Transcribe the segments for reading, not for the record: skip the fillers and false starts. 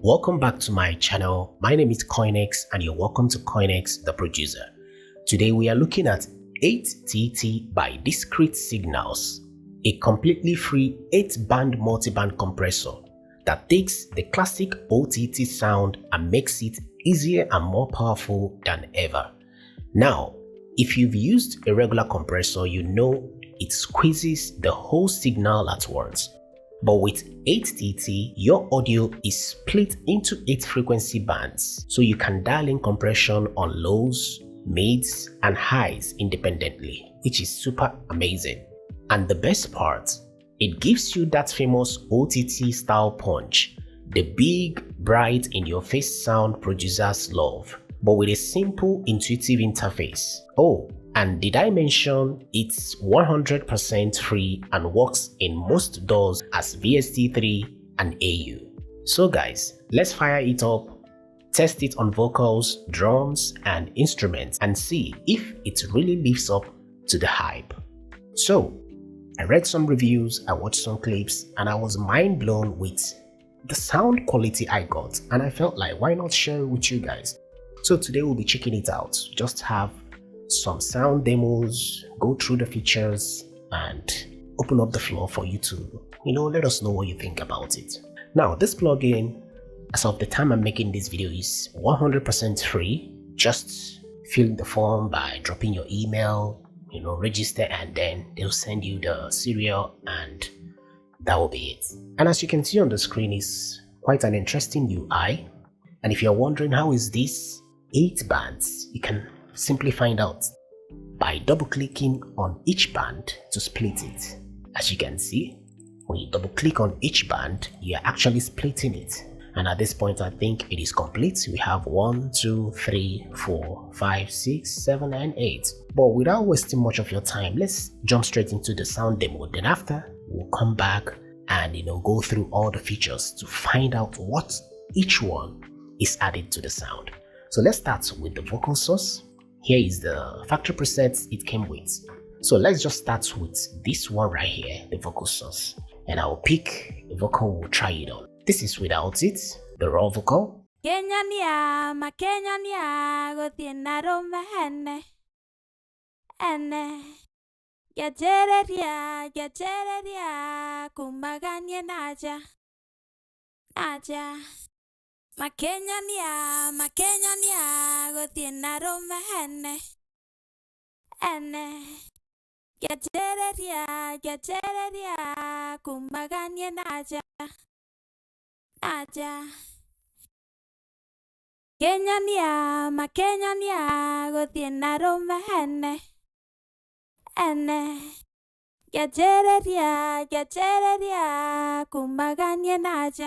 Welcome back to my channel. My name is Coinx and you're welcome to Coinx the producer. Today we are looking at 8TT by Discreet Signals, a completely free 8-band multiband compressor that takes the classic OTT sound and makes it easier and more powerful than ever. Now, if you've used a regular compressor, you know it squeezes the whole signal at once. But with 8TT, your audio is split into 8 frequency bands, so you can dial in compression on lows, mids, and highs independently, which is super amazing. And the best part, it gives you that famous OTT-style punch, the big, bright, in-your-face sound producers love, but with a simple, intuitive interface. Oh, and did I mention it's 100% free and works in most DAWs as VST3 and AU. So guys, let's fire it up, test it on vocals, drums, and instruments and see if it really lives up to the hype. So, I read some reviews, I watched some clips, and I was mind blown with the sound quality I got, and I felt like why not share it with you guys. So today we'll be checking it out, just have some sound demos, go through the features, and open up the floor for you to, let us know what you think about it. Now, this plugin, as of the time I'm making this video, is 100% free. Just fill the form by dropping your email, register, and then they'll send you the serial, and that will be it. And as you can see on the screen, is quite an interesting UI. And if you're wondering how is this 8 bands, you can simply find out by double-clicking on each band to split it. As you can see, when you double-click on each band, you are actually splitting it. And at this point, I think it is complete. We have 1, 2, 3, 4, 5, 6, 7, and 8. But without wasting much of your time, let's jump straight into the sound demo. Then after, we'll come back and go through all the features to find out what each one is added to the sound. So let's start with the vocal source. Here is the factory presets it came with. So let's just start with this one right here, the vocal source. And I'll pick a vocal, we'll try it on. This is without it, the raw vocal. Makenya nia gotiena romahene ene gajereria kumaganye naja Makenya nia gotiena romahene ene gajereria kumaganye naja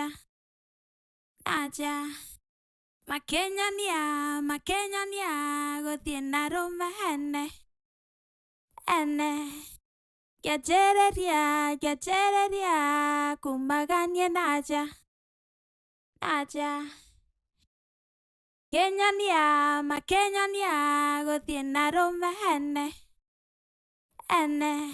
Makenya nia gotiena romahene ene gajereria kumaganye naja Makenya nia gotiena romahene ene.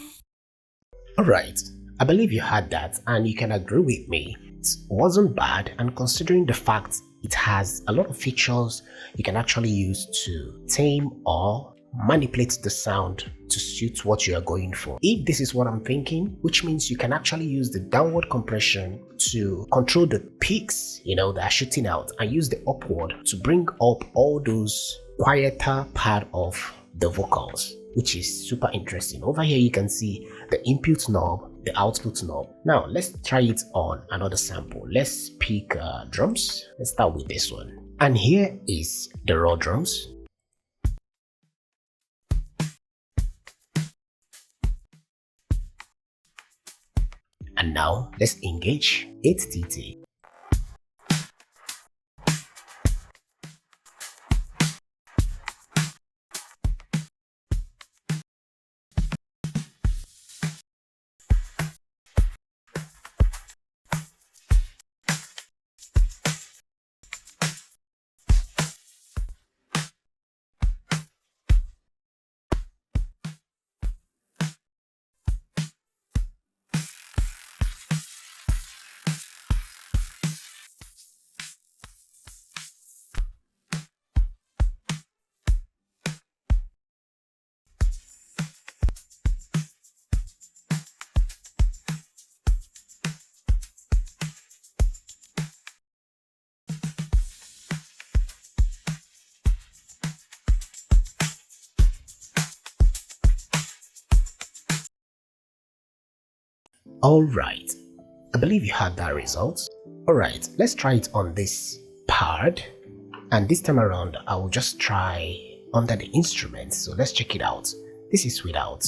Alright, I believe you had that and you can agree with me. It wasn't bad, and considering the fact it has a lot of features you can actually use to tame or manipulate the sound to suit what you are going for. If this is what I'm thinking, which means you can actually use the downward compression to control the peaks, that are shooting out, and use the upward to bring up all those quieter part of the vocals, which is super interesting. Over here you can see the input knob, the output knob. Now let's try it on another sample. Let's pick drums. Let's start with this one. And here is the raw drums. And now let's engage 8TT. Alright, I believe you had that result. Alright, let's try it on this pad, and this time around I will just try under the instruments. So let's check it out. This is without.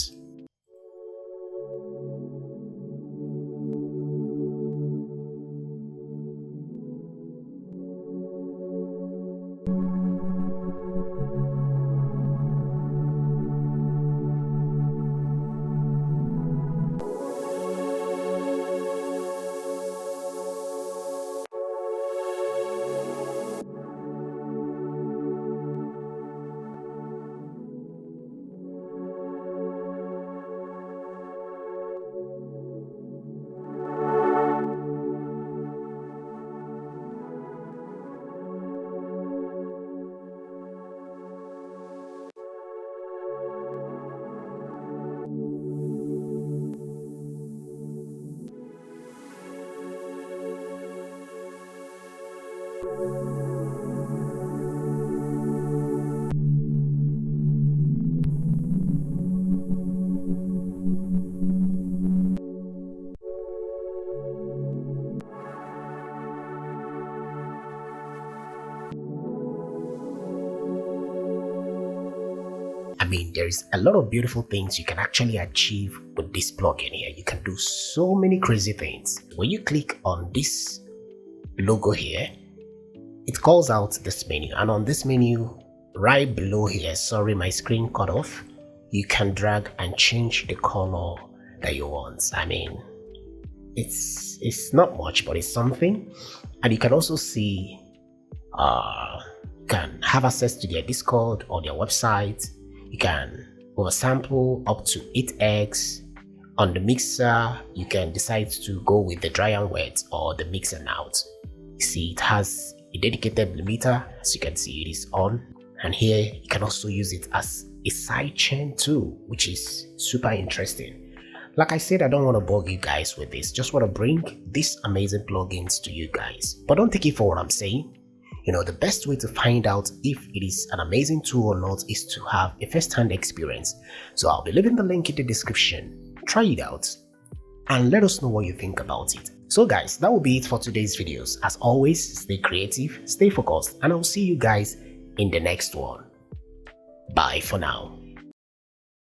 I mean, there is a lot of beautiful things you can actually achieve with this plugin here. You can do so many crazy things. When you click on this logo here, it calls out this menu, and on this menu right below here, sorry my screen cut off, you can drag and change the color that you want. I mean, it's not much, but it's something. And you can also see you can have access to their Discord or their website. You can oversample up to 8x. On the mixer, you can decide to go with the dry and wet or the mix and out. You see, it has a dedicated limiter. As you can see, it is on. And here you can also use it as a sidechain too, which is super interesting. Like I said, I don't want to bug you guys with this. Just want to bring these amazing plugins to you guys. But don't take it for what I'm saying. You know, the best way to find out if it is an amazing tool or not is to have a first-hand experience. So I'll be leaving the link in the description. Try it out and let us know what you think about it. So guys, that will be it for today's videos. As always, stay creative, stay focused, and I'll see you guys in the next one. Bye for now.